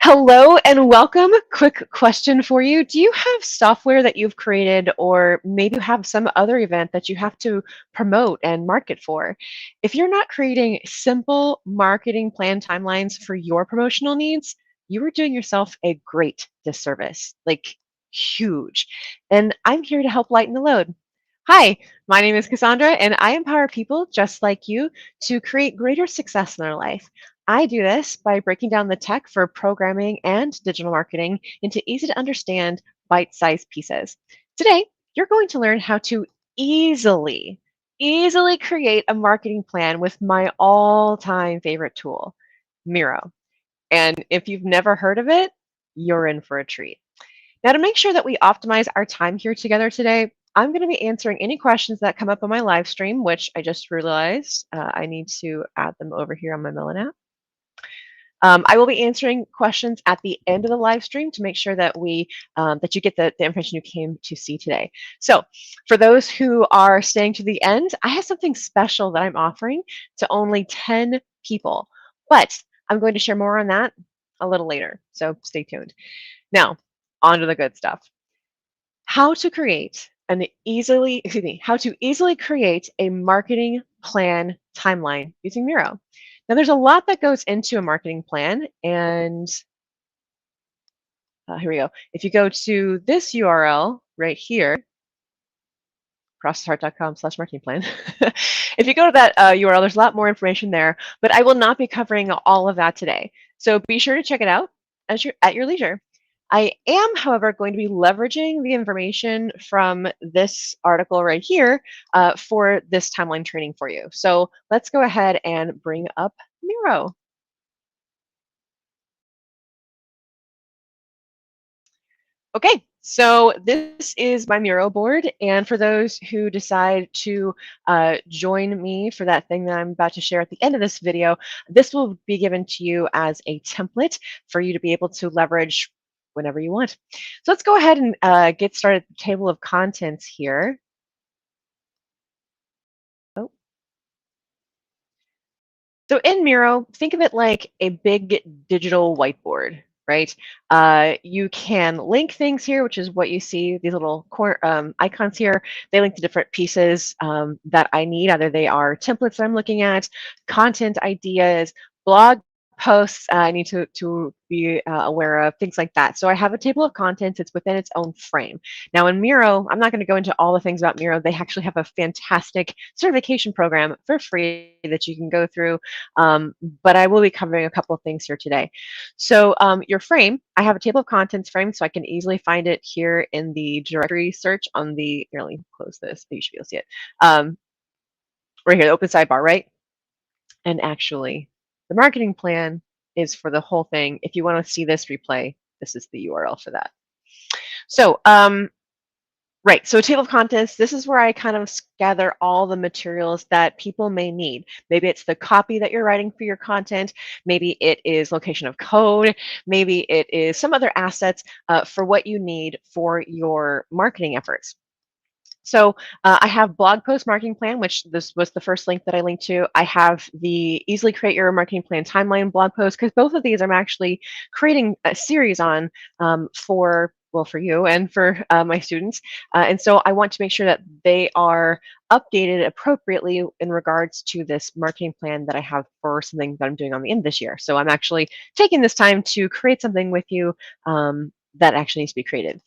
Hello and welcome. Quick question for you. Do you have software that you've created, or maybe you have some other event that you have to promote and market for? If you're not creating simple marketing plan timelines for your promotional needs, you are doing yourself a great disservice, like huge. And I'm here to help lighten the load. Hi, my name is Cassandra, and I empower people just like you to create greater success in their life. I do this by breaking down the tech for programming and digital marketing into easy to understand, bite sized pieces. Today, you're going to learn how to easily create a marketing plan with my all time favorite tool, Miro. And if you've never heard of it, you're in for a treat. Now, to make sure that we optimize our time here together today, I'm going to be answering any questions that come up on my live stream, which I just realized I need to add them over here on my Melon app. I will be answering questions at the end of the live stream to make sure that that you get the information you came to see today. So, for those who are staying to the end, I have something special that I'm offering to only 10 people, but I'm going to share more on that a little later. So stay tuned. Now, on to the good stuff. How to create how to easily create a marketing plan timeline using Miro. Now, there's a lot that goes into a marketing plan, and here we go. If you go to this URL right here, processheart.com/marketing plan. If you go to that URL, there's a lot more information there, but I will not be covering all of that today. So be sure to check it out at your leisure. I am, however, going to be leveraging the information from this article right here for this timeline training for you. So let's go ahead and bring up Miro. Okay, so this is my Miro board, and for those who decide to join me for that thing that I'm about to share at the end of this video, this will be given to you as a template for you to be able to leverage whenever you want. So let's go ahead and get started at the table of contents here. Oh. So in Miro, think of it like a big digital whiteboard, right? You can link things here, which is what you see, these little icons here. They link to different pieces that I need. Either they are templates that I'm looking at, content ideas, blog posts I need to be aware of, things like that. So I have a table of contents. It's within its own frame. Now in Miro, I'm not going to go into all the things about Miro. They actually have a fantastic certification program for free that you can go through, but I will be covering a couple of things here today. So your frame, I have a table of contents frame, so I can easily find it here in the directory search on the, here, let me close this, you should be able to see it. Right here, the open sidebar, right? And actually, the marketing plan is for the whole thing. If you want to see this replay, this is the URL for that. So, right, so a table of contents, this is where I kind of gather all the materials that people may need. Maybe it's the copy that you're writing for your content. Maybe it is location of code. Maybe it is some other assets for what you need for your marketing efforts. So I have blog post marketing plan, which this was the first link that I linked to. I have the easily create your marketing plan timeline blog post, because both of these I'm actually creating a series on for you and for my students. And so I want to make sure that they are updated appropriately in regards to this marketing plan that I have for something that I'm doing on the end of this year. So I'm actually taking this time to create something with you that actually needs to be created.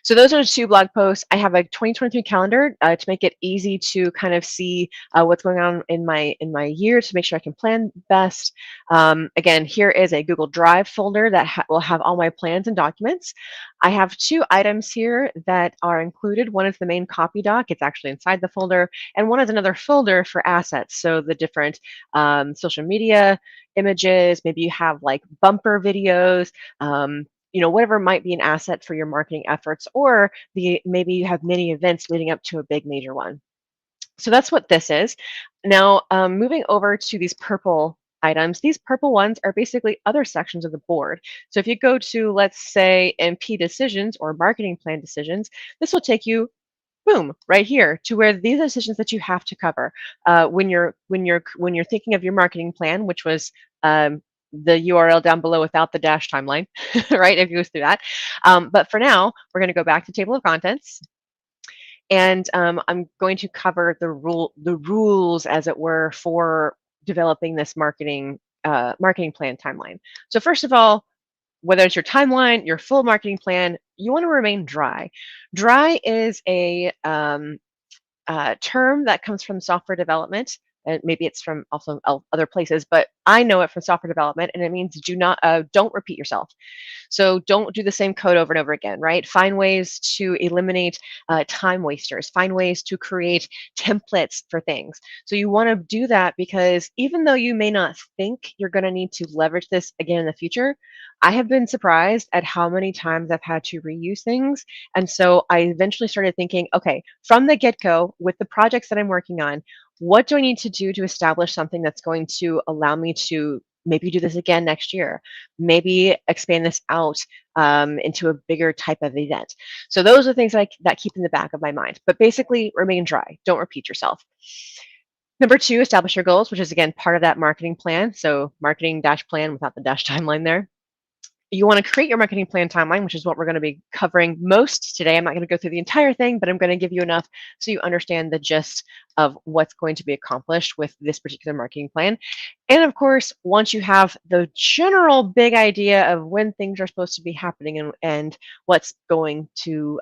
So those are the two blog posts. I have a 2023 calendar to make it easy to kind of see what's going on in my year to make sure I can plan best. Again, here is a Google Drive folder that will have all my plans and documents. I have two items here that are included. One is the main copy doc. It's actually inside the folder. And one is another folder for assets. So the different social media images, maybe you have like bumper videos, whatever might be an asset for your marketing efforts, or maybe you have many events leading up to a big major one. So that's what this is. Now, moving over to these purple items, these purple ones are basically other sections of the board. So if you go to, let's say, MP decisions or marketing plan decisions, this will take you, boom, right here to where these are decisions that you have to cover when you're thinking of your marketing plan, which was the URL down below without the dash timeline, right? It goes through that. But for now, we're going to go back to table of contents. And I'm going to cover the rules, as it were, for developing this marketing plan timeline. So first of all, whether it's your timeline, your full marketing plan, you want to remain dry. Dry is a term that comes from software development. And maybe it's from also other places, but I know it from software development, and it means don't repeat yourself. So don't do the same code over and over again, right? Find ways to eliminate time wasters. Find ways to create templates for things. So you want to do that because even though you may not think you're going to need to leverage this again in the future, I have been surprised at how many times I've had to reuse things. And so I eventually started thinking, okay, from the get-go, with the projects that I'm working on, what do I need to do to establish something that's going to allow me to maybe do this again next year? Maybe expand this out into a bigger type of event. So those are things that keep in the back of my mind. But basically, remain dry. Don't repeat yourself. Number two, establish your goals, which is again part of that marketing plan. So marketing dash plan without the dash timeline there. You want to create your marketing plan timeline, which is what we're going to be covering most today. I'm not going to go through the entire thing, but I'm going to give you enough so you understand the gist of what's going to be accomplished with this particular marketing plan. And of course, once you have the general big idea of when things are supposed to be happening and what's going to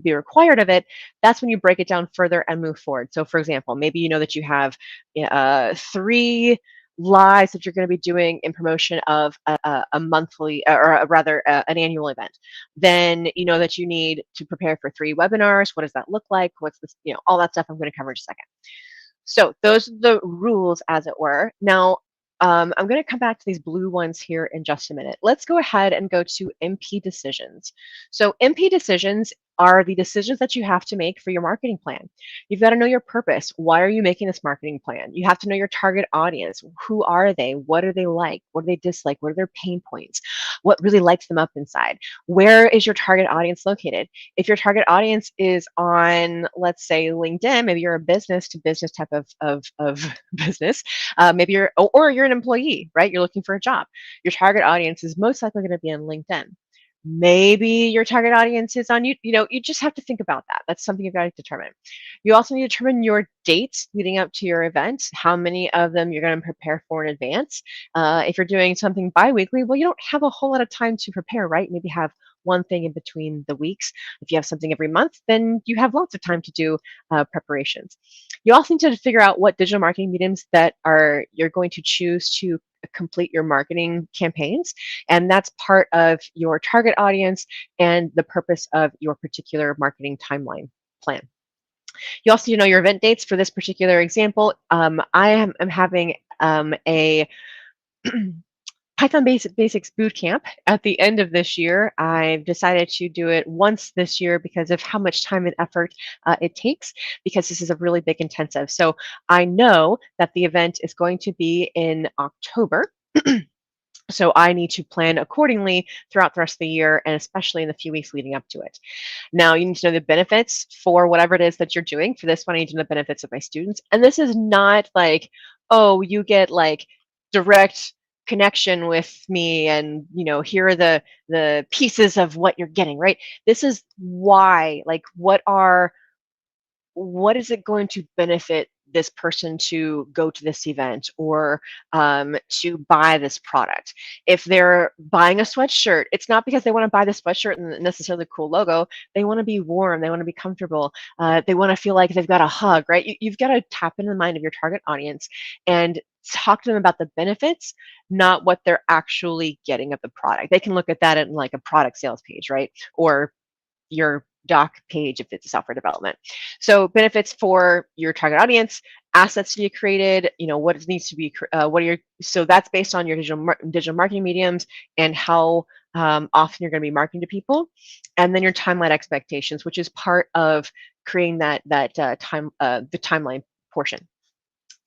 be required of it, that's when you break it down further and move forward. So for example, maybe you know that you have 3 lives that you're going to be doing in promotion of a monthly, or rather an annual event. Then you know that you need to prepare for 3 webinars. What does that look like? What's this, all that stuff I'm going to cover in just a second. So those are the rules, as it were. Now, I'm going to come back to these blue ones here in just a minute. Let's go ahead and go to MP decisions. So MP decisions are the decisions that you have to make for your marketing plan. You've got to know your purpose. Why are you making this marketing plan? You have to know your target audience. Who are they? What are they like? What do they dislike? What are their pain points? What really lights them up inside? Where is your target audience located? If your target audience is on, let's say, LinkedIn, maybe you're a business to business type of business. Maybe or you're an employee, right? You're looking for a job. Your target audience is most likely going to be on LinkedIn. Maybe your target audience is on you. You just have to think about that. That's something you've got to determine. You also need to determine your dates leading up to your event, how many of them you're going to prepare for in advance. If you're doing something bi-weekly, well, you don't have a whole lot of time to prepare, right? Maybe have one thing in between the weeks. If you have something every month, then you have lots of time to do preparations. You also need to figure out what digital marketing mediums that you're going to choose to complete your marketing campaigns. And that's part of your target audience and the purpose of your particular marketing timeline plan. You also need to know your event dates. For this particular example, I am having a Python Basics Bootcamp at the end of this year. I've decided to do it once this year because of how much time and effort it takes, because this is a really big intensive. So I know that the event is going to be in October. So I need to plan accordingly throughout the rest of the year, and especially in the few weeks leading up to it. Now, you need to know the benefits for whatever it is that you're doing. For this one, I need to know the benefits of my students. And this is not like, oh, you get like direct connection with me, and here are the pieces of what you're getting, right? This is why, like, what is it going to benefit this person to go to this event, or to buy this product? If they're buying a sweatshirt, it's not because they want to buy the sweatshirt and necessarily cool logo. They want to be warm. They want to be comfortable. They want to feel like they've got a hug, right? You've got to tap into the mind of your target audience and talk to them about the benefits, not what they're actually getting of the product. They can look at that in like a product sales page, right? Or your doc page if it's a software development. So benefits for your target audience, assets to be created, what needs to be, so that's based on your digital marketing mediums and how often you're going to be marketing to people. And then your timeline expectations, which is part of creating the timeline portion.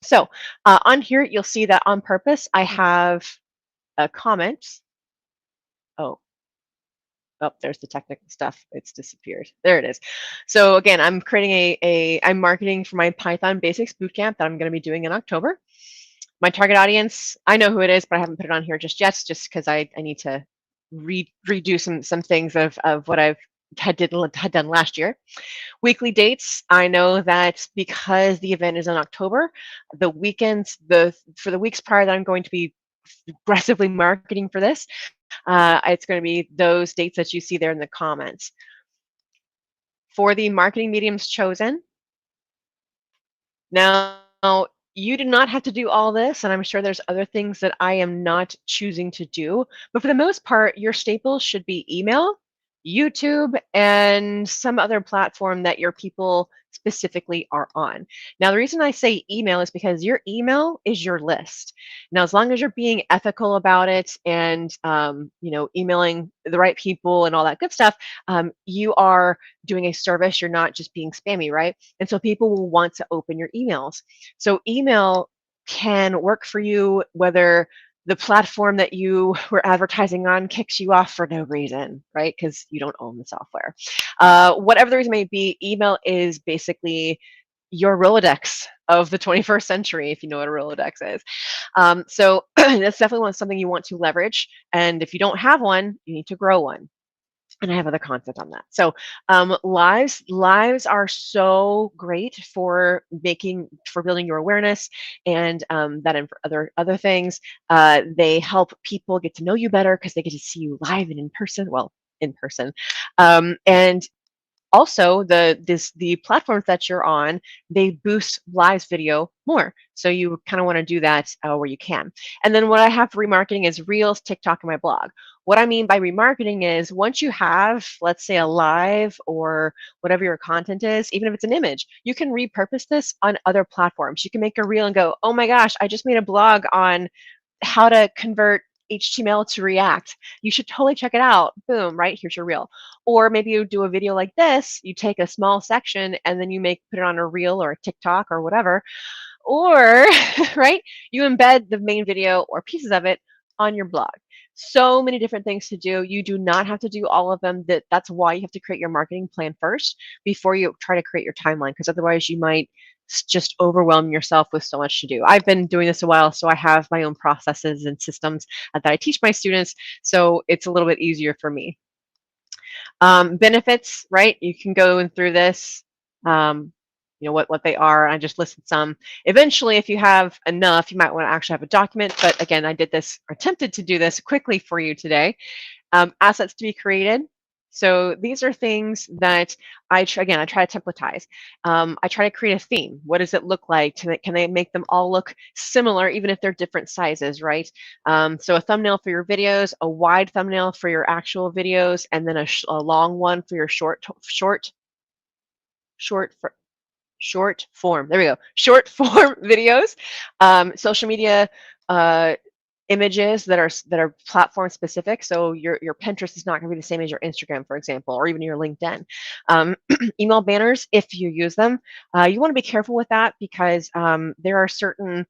So on here, you'll see that on purpose, I have a comment. Oh, there's the technical stuff. It's disappeared. There it is. So again, I'm creating I'm marketing for my Python Basics Bootcamp that I'm going to be doing in October. My target audience, I know who it is, but I haven't put it on here just yet, just because I need to redo some things of what I've had done last year. Weekly dates, I know that because the event is in October, the weekends, for the weeks prior that I'm going to be aggressively marketing for this, it's going to be those dates that you see there in the comments. For the marketing mediums chosen, now, you do not have to do all this, and I'm sure there's other things that I am not choosing to do, but for the most part, your staples should be email, YouTube, and some other platform that your people specifically are on. Now, the reason I say email is because your email is your list. Now, as long as you're being ethical about it and emailing the right people and all that good stuff, you are doing a service. You're not just being spammy, right? And so people will want to open your emails. So email can work for you whether the platform that you were advertising on kicks you off for no reason, right? Because you don't own the software. Whatever the reason may be, email is basically your Rolodex of the 21st century, if you know what a Rolodex is. So that's definitely something you want to leverage. And if you don't have one, you need to grow one, and I have other content on that. So lives are so great for building your awareness, and that and for other things. They help people get to know you better because they get to see you live and in person. Well, in person, and also the platforms that you're on, they boost live video more, so you kind of want to do that where you can. And then what I have for remarketing is Reels, TikTok, and my blog. What I mean by remarketing is once you have, let's say, a live or whatever your content is, even if it's an image, you can repurpose this on other platforms. You can make a reel and go, oh my gosh, I just made a blog on how to convert HTML to React. You should totally check it out. Boom, right? Here's your reel. Or maybe you do a video like this, you take a small section and then you put it on a reel or a TikTok or whatever. Or, right, you embed the main video or pieces of it on your blog. So many different things to do. You do not have to do all of them. That's why you have to create your marketing plan first before you try to create your timeline, because otherwise you might just overwhelm yourself with so much to do. I've been doing this a while, so I have my own processes and systems that I teach my students, so it's a little bit easier for me. Benefits, right? You can go in through this, what they are. I just listed some. Eventually, if you have enough, you might want to actually have a document. But again, I did this, or attempted to do this quickly for you today. Assets to be created. So these are things that I try to templatize. I try to create a theme. What does it look like? Can they make them all look similar, even if they're different sizes, right? So a thumbnail for your videos, a wide thumbnail for your actual videos, and then a long one for your short form. There we go. Short form videos. Social media images that are platform specific. So your Pinterest is not going to be the same as your Instagram, for example, or even your LinkedIn. Email banners, if you use them, you want to be careful with that because there are certain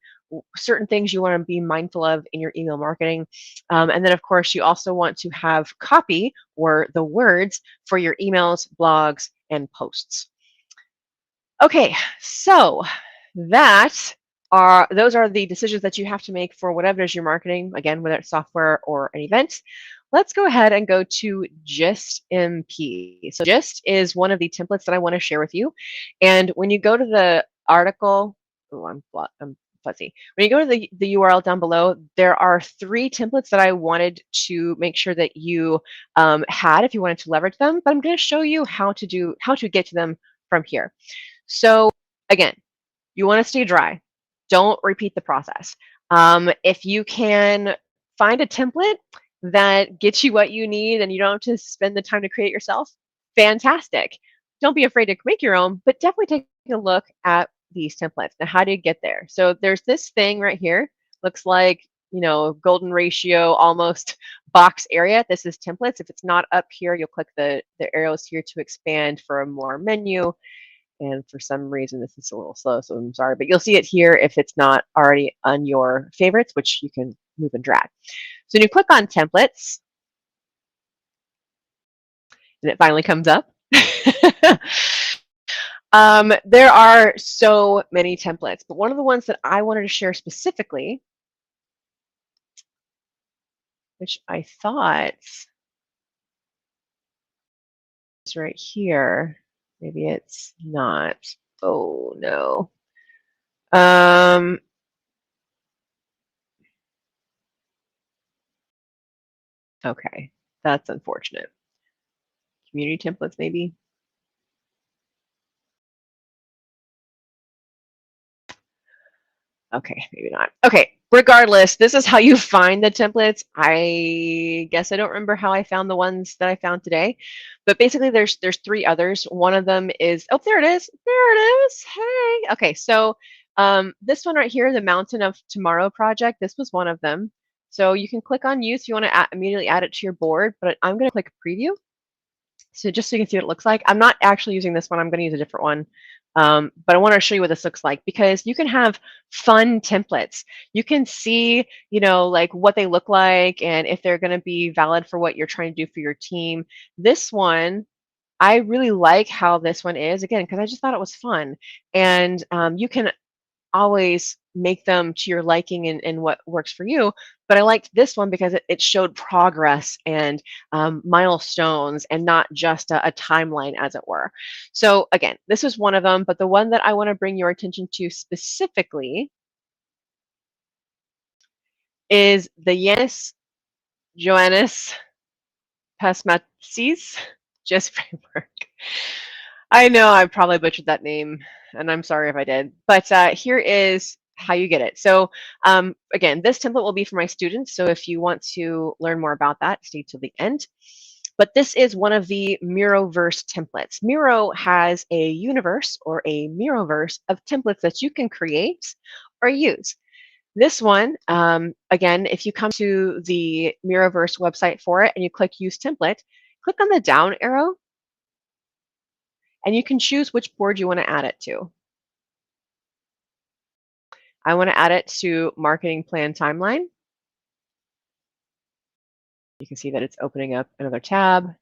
things you want to be mindful of in your email marketing. And then, of course, you also want to have copy, or the words, for your emails, blogs, and posts. Okay, so those are the decisions that you have to make for whatever it is you're marketing, again, whether it's software or an event. Let's go ahead and go to Gist MP. So Gist is one of the templates that I want to share with you. And when you go to the article, I'm fuzzy. When you go to the URL down below, there are 3 templates that I wanted to make sure that you had if you wanted to leverage them. But I'm going to show you how to get to them from here. So again, you want to stay dry. Don't repeat the process. If you can find a template that gets you what you need and you don't have to spend the time to create yourself, fantastic. Don't be afraid to make your own, but definitely take a look at these templates. Now, how do you get there? So there's this thing right here. Looks like, golden ratio, almost box area. This is templates. If it's not up here, you'll click the arrows here to expand for a more menu. And for some reason, this is a little slow, so I'm sorry. But you'll see it here if it's not already on your favorites, which you can move and drag. So when you click on templates, and it finally comes up. There are so many templates, but one of the ones that I wanted to share specifically, which I thought is right here, maybe it's not. Oh no. Um, okay, that's unfortunate. Community templates, maybe. Okay, maybe not. Okay, regardless, this is how you find the templates. I guess I don't remember how I found the ones that I found today, but basically there's three others. One of them is, oh, there it is. There it is. Hey. Okay, so this one right here, the Mountain of Tomorrow project, this was one of them. So you can click on use if you want to immediately add it to your board, but I'm going to click preview. So just so you can see what it looks like. I'm not actually using this one. I'm going to use a different one. But I want to show you what this looks like because you can have fun templates. You can see, like what they look like and if they're going to be valid for what you're trying to do for your team. This one, I really like how this one is, again, because I just thought it was fun. And you can always make them to your liking and what works for you. But I liked this one because it showed progress and milestones and not just a timeline, as it were. So again, this is one of them, but the one that I want to bring your attention to specifically is the Yanis Joannis Pasmatsis Just framework. I know I probably butchered that name, and I'm sorry if I did. But here is how you get it. So again, this template will be for my students. So if you want to learn more about that, stay till the end. But this is one of the Miroverse templates. Miro has a universe or a Miroverse of templates that you can create or use. This one, again, if you come to the Miroverse website for it and you click Use Template, click on the down arrow and you can choose which board you want to add it to. I want to add it to Marketing Plan Timeline. You can see that it's opening up another tab.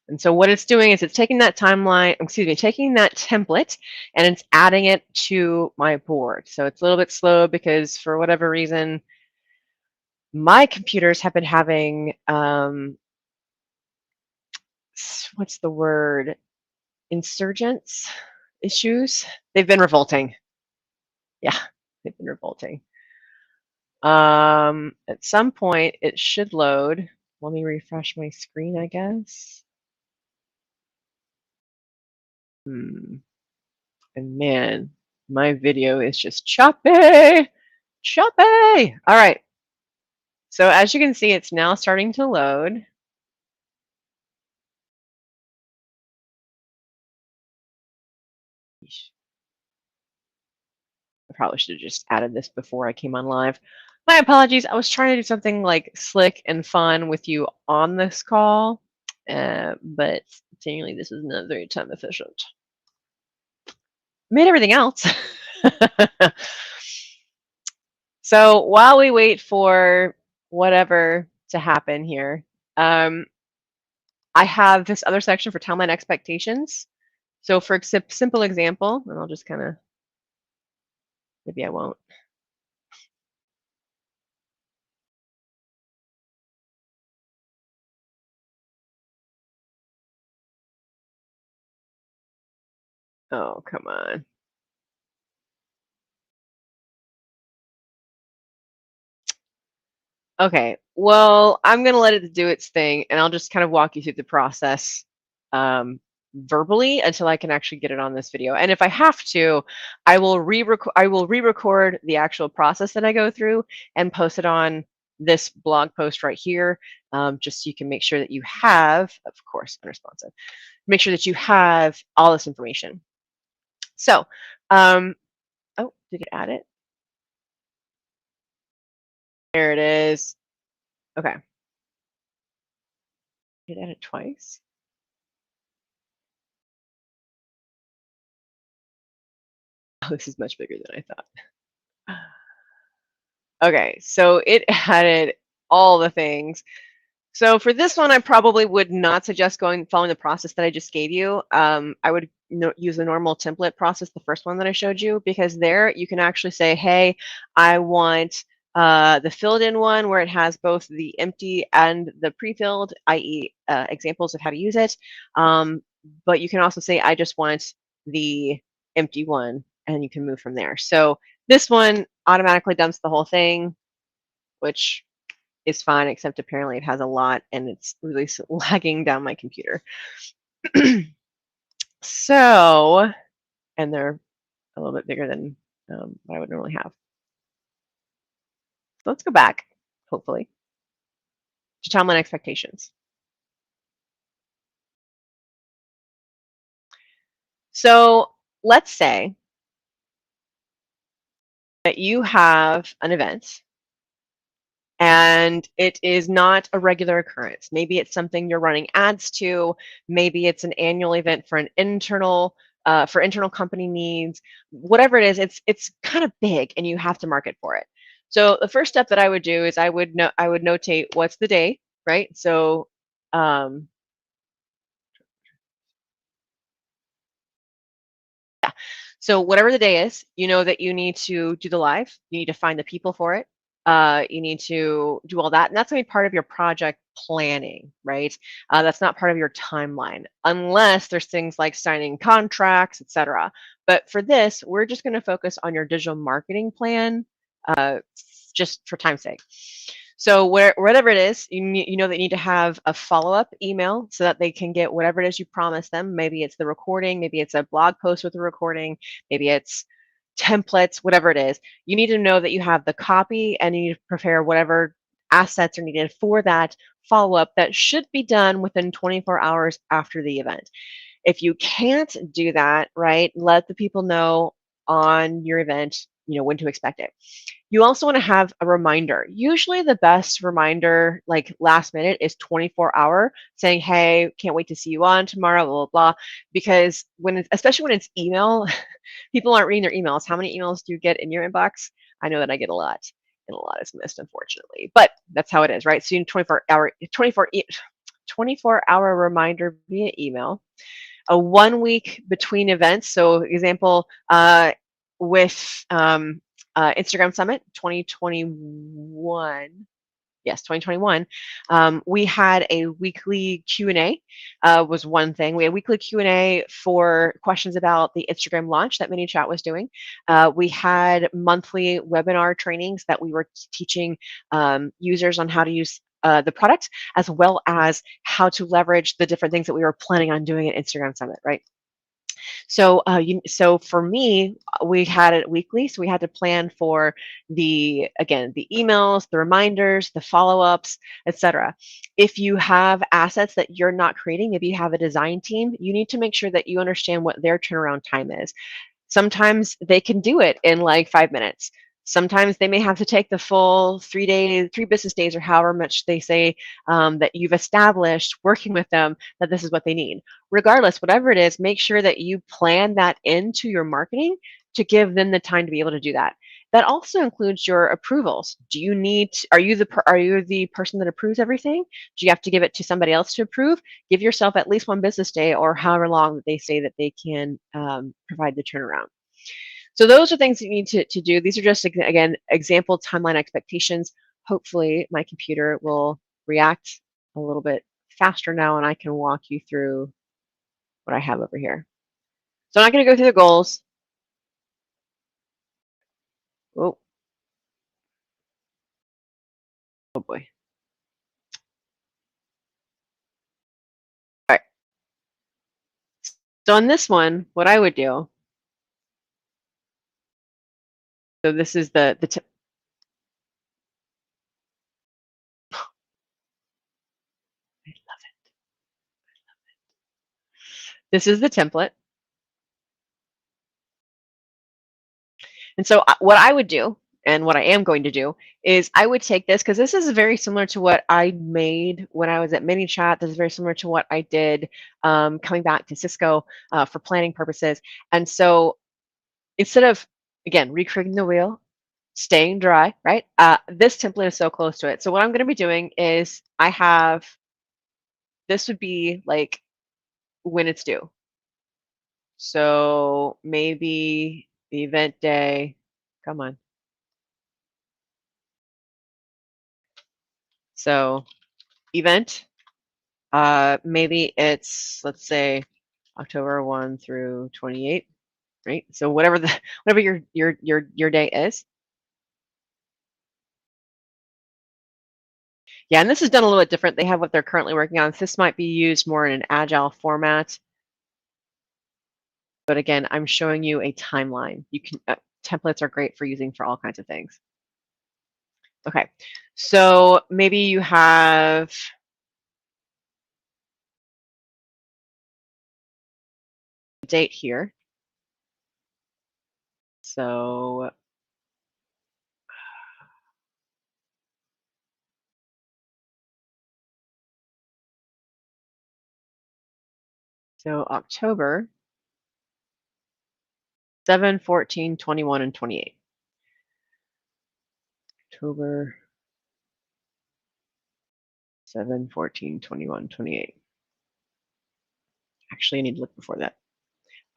And so what it's doing is it's taking that timeline, excuse me, taking that template and it's adding it to my board. So it's a little bit slow because for whatever reason, my computers have been having, what's the word? Insurgents issues. They've been revolting. Yeah, they've been revolting. At some point, it should load. Let me refresh my screen, I guess. And man, my video is just choppy. Choppy. All right. So as you can see, it's now starting to load. I probably should have just added this before I came on live. My apologies. I was trying to do something like slick and fun with you on this call, but seemingly this is not very time efficient. Made everything else. So while we wait for whatever to happen here, I have this other section for timeline expectations. So for simple example, and I'll just kind of, maybe I won't. Oh, come on. Okay, well, I'm going to let it do its thing, and I'll just kind of walk you through the process verbally until I can actually get it on this video. And if I have to, I will re-record the actual process that I go through and post it on this blog post right here, just so you can make sure that you have, of course, unresponsive, make sure that you have all this information. So, oh, did it add it? There it is. Okay. Did it add it twice? Oh, this is much bigger than I thought. Okay, so it added all the things. So for this one, I probably would not suggest going following the process that I just gave you. I would use the normal template process, the first one that I showed you, because there you can actually say, hey, I want the filled in one where it has both the empty and the pre-filled, i.e. Examples of how to use it. But you can also say, I just want the empty one, and you can move from there. So this one automatically dumps the whole thing, which is fine, except apparently it has a lot and it's really lagging down my computer. So, and they're a little bit bigger than what I would normally have. So let's go back, hopefully, to timeline expectations. So let's say that you have an event and it is not a regular occurrence. Maybe it's something you're running ads to. Maybe it's an annual event for an internal for internal company needs. Whatever it is, it's kind of big, and you have to market for it. So the first step that I would do is I would notate what's the day, right? So um, So whatever the day is, you know that you need to do the live. You need to find the people for it. You need to do all that, and that's going to be part of your project planning, right? That's not part of your timeline, unless there's things like signing contracts, etc. But for this, we're just going to focus on your digital marketing plan, uh, just for time's sake. So wherever it is, you know they need to have a follow-up email so that they can get whatever it is you promised them. Maybe it's the recording, maybe it's a blog post with a recording, maybe it's templates, whatever it is. You need to know that you have the copy and you need to prepare whatever assets are needed for that follow-up that should be done within 24 hours after the event. If you can't do that, right, let the people know on your event, when to expect it. You also want to have a reminder. Usually the best reminder, like last minute, is 24-hour saying, hey, can't wait to see you on tomorrow, blah, blah, blah. Because especially when it's email, people aren't reading their emails. How many emails do you get in your inbox? I know that I get a lot, and a lot is missed, unfortunately. But that's how it is, right? So you need 24-hour reminder via email. A 1 week between events. So example, with Instagram Summit 2021. Yes, 2021. We had a weekly Q&A was one thing. We had weekly Q&A for questions about the Instagram launch that ManyChat was doing. We had monthly webinar trainings that we were teaching users on how to use the product, as well as how to leverage the different things that we were planning on doing at Instagram Summit, right? So for me, we had it weekly, so we had to plan for the emails, the reminders, the follow-ups, etc. If you have assets that you're not creating, maybe you have a design team, you need to make sure that you understand what their turnaround time is. Sometimes they can do it in like 5 minutes. Sometimes they may have to take the full 3 days, 3 business days, or however much they say that you've established working with them that this is what they need. Regardless, whatever it is, make sure that you plan that into your marketing to give them the time to be able to do that. That also includes your approvals. Are you the person that approves everything? Do you have to give it to somebody else to approve? Give yourself at least 1 business day or however long that they say that they can provide the turnaround. So those are things that you need to do. These are just, again, example timeline expectations. Hopefully my computer will react a little bit faster now and I can walk you through what I have over here. So I'm not going to go through the goals. Oh, oh boy. All right. So on this one, what I would do, so this is the tip. I love it. This is the template. And so what I would do, and what I am going to do, is I would take this, because this is very similar to what I made when I was at ManyChat. This is very similar to what I did coming back to Cisco for planning purposes. And so instead of, again, recreating the wheel, staying dry, right? This template is so close to it. So what I'm going to be doing is this would be like when it's due. So maybe the event day, come on. So event, maybe it's, let's say, October 1 through 28, right? So whatever whatever your day is. Yeah, and this is done a little bit different. They have what they're currently working on. So this might be used more in an agile format. But again, I'm showing you a timeline. You can templates are great for using for all kinds of things. Okay, so maybe you have a date here. So October 7, 14, 21, and 28. October 7, 14, 21, 28. Actually, I need to look before that.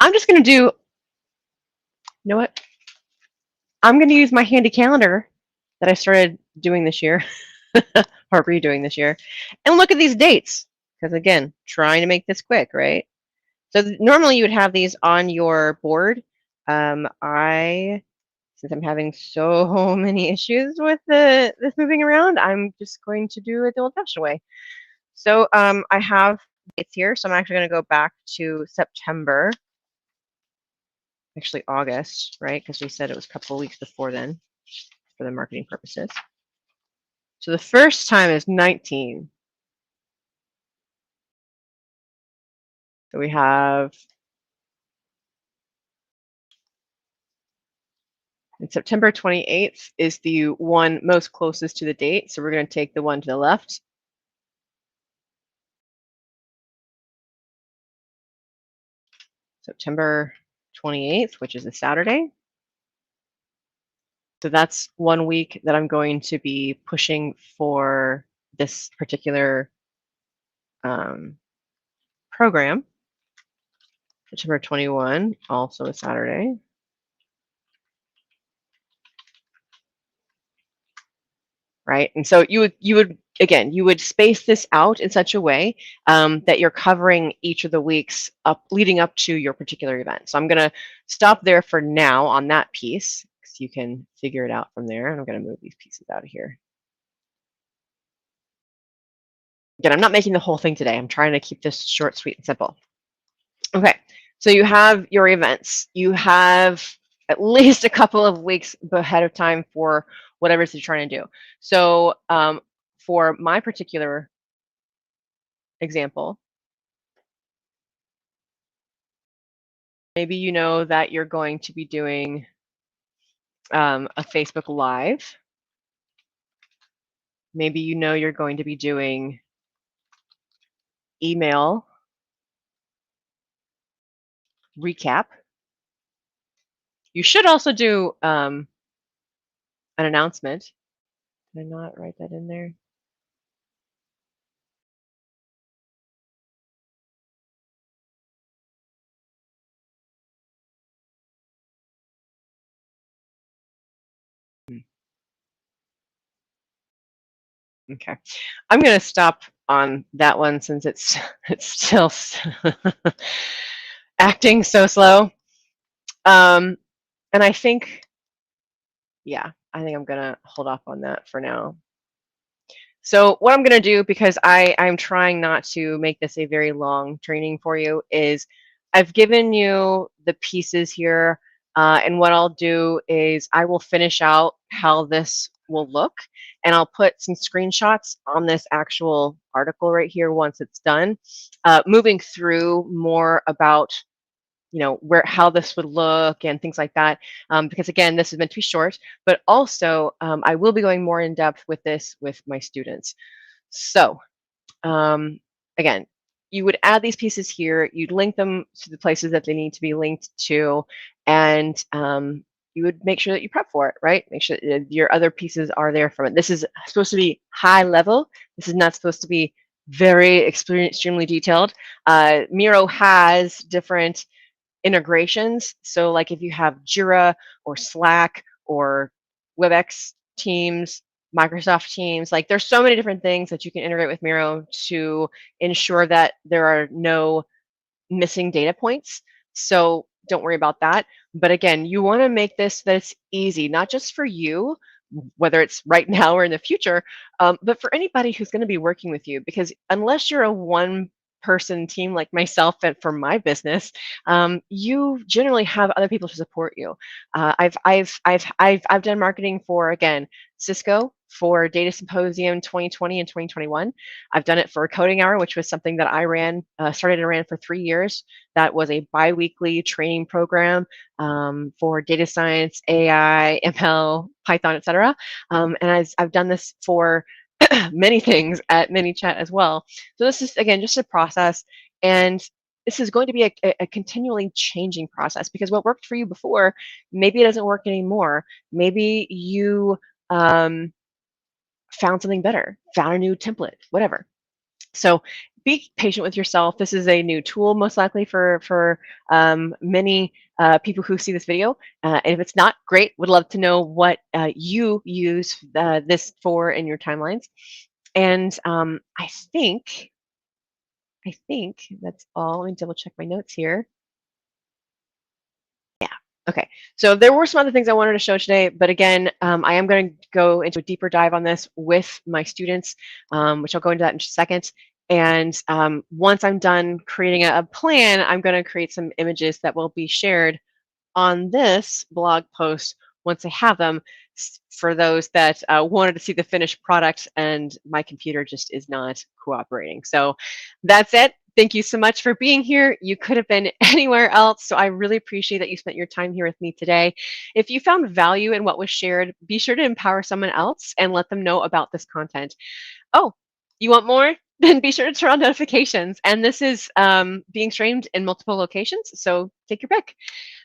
I'm just going to do, you know what? I'm going to use my handy calendar that I started doing this year, or redoing this year, and look at these dates. Because again, trying to make this quick, right? So normally you would have these on your board. Since I'm having so many issues with this moving around, I'm just going to do it the old-fashioned way. So I have dates here. So I'm actually going to go back to September, actually August, right? Because we said it was a couple of weeks before then for the marketing purposes. So the first time is 19. So we have, and September 28th is the one most closest to the date. So we're going to take the one to the left. September 28th, which is a Saturday. So that's 1 week that I'm going to be pushing for this particular program. September 21, also a Saturday. Right, and so you would space this out in such a way that you're covering each of the weeks leading up to your particular event. So I'm going to stop there for now on that piece, because you can figure it out from there. And I'm going to move these pieces out of here. Again, I'm not making the whole thing today. I'm trying to keep this short, sweet, and simple. Okay, so you have your events. You have at least a couple of weeks ahead of time for whatever it is you're trying to do. So for my particular example, maybe you know that you're going to be doing a Facebook Live. Maybe you know you're going to be doing email recap. You should also do an announcement. Did I not write that in there? Okay, I'm going to stop on that one since it's still acting so slow. And I think, yeah, I think I'm going to hold off on that for now. So what I'm going to do, because I'm trying not to make this a very long training for you, is I've given you the pieces here. And what I'll do is I will finish out how this will look, and I'll put some screenshots on this actual article right here once it's done, moving through more about how this would look and things like that, because again, this is meant to be short, but also I will be going more in depth with this with my students. So again, you would add these pieces here, you'd link them to the places that they need to be linked to, and you would make sure that you prep for it, right? Make sure that your other pieces are there from it. This is supposed to be high level. This is not supposed to be very extremely detailed. Miro has different integrations. So like if you have Jira or Slack or WebEx Teams, Microsoft Teams, like there's so many different things that you can integrate with Miro to ensure that there are no missing data points. So don't worry about that. But again, you want to make this that it's easy, not just for you, whether it's right now or in the future, but for anybody who's going to be working with you. Because unless you're a one person team like myself and for my business, you generally have other people to support you. I've done marketing for, again, Cisco for Data Symposium 2020 and 2021. I've done it for Coding Hour, which was something that I started and ran for 3 years. That was a bi-weekly training program for data science, AI, ML, Python, etc. And I've done this for many things at ManyChat as well. So this is, again, just a process. And this is going to be a continually changing process, because what worked for you before, maybe it doesn't work anymore. Maybe you found something better, found a new template, whatever. So be patient with yourself. This is a new tool, most likely for many people who see this video. And if it's not, great. Would love to know what you use this for in your timelines. And I think that's all. Let me double check my notes here. Yeah. Okay. So there were some other things I wanted to show today, but again, I am going to go into a deeper dive on this with my students, which I'll go into that in just a second. And once I'm done creating a plan, I'm going to create some images that will be shared on this blog post once I have them, for those that wanted to see the finished product and my computer just is not cooperating. So that's it. Thank you so much for being here. You could have been anywhere else, so I really appreciate that you spent your time here with me today. If you found value in what was shared, be sure to empower someone else and let them know about this content. Oh, you want more? Then be sure to turn on notifications. And this is being streamed in multiple locations, so take your pick.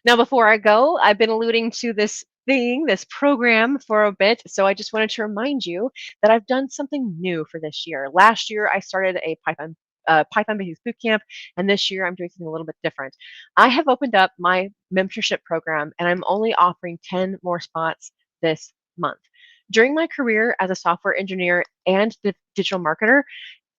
Now, before I go, I've been alluding to this program for a bit, so I just wanted to remind you that I've done something new for this year. Last year, I started a Python Basics Bootcamp, and this year I'm doing something a little bit different. I have opened up my mentorship program, and I'm only offering 10 more spots this month. During my career as a software engineer and the digital marketer,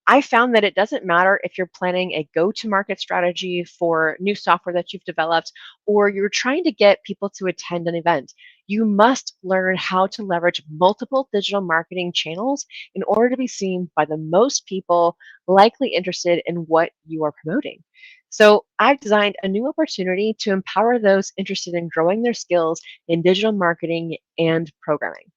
I found that it doesn't matter if you're planning a go-to-market strategy for new software that you've developed, or you're trying to get people to attend an event. You must learn how to leverage multiple digital marketing channels in order to be seen by the most people likely interested in what you are promoting. So I've designed a new opportunity to empower those interested in growing their skills in digital marketing and programming.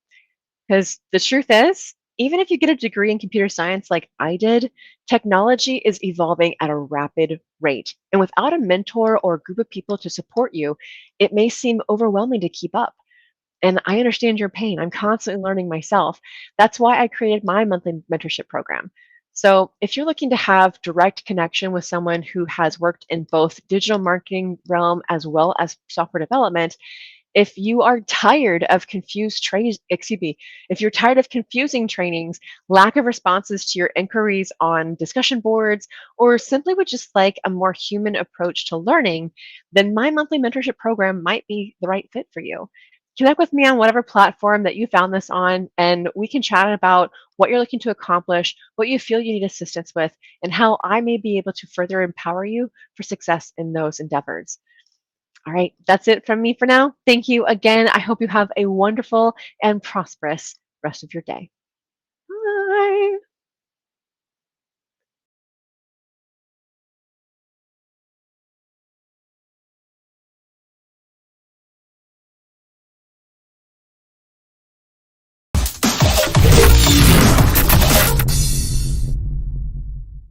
Because the truth is, even if you get a degree in computer science like I did, technology is evolving at a rapid rate. And without a mentor or a group of people to support you, it may seem overwhelming to keep up. And I understand your pain. I'm constantly learning myself. That's why I created my monthly mentorship program. So if you're looking to have direct connection with someone who has worked in both digital marketing realm as well as software development, if you are tired of if you're tired of confusing trainings, lack of responses to your inquiries on discussion boards, or simply would just like a more human approach to learning, then my monthly mentorship program might be the right fit for you. Connect with me on whatever platform that you found this on, and we can chat about what you're looking to accomplish, what you feel you need assistance with, and how I may be able to further empower you for success in those endeavors. All right, that's it from me for now. Thank you again. I hope you have a wonderful and prosperous rest of your day.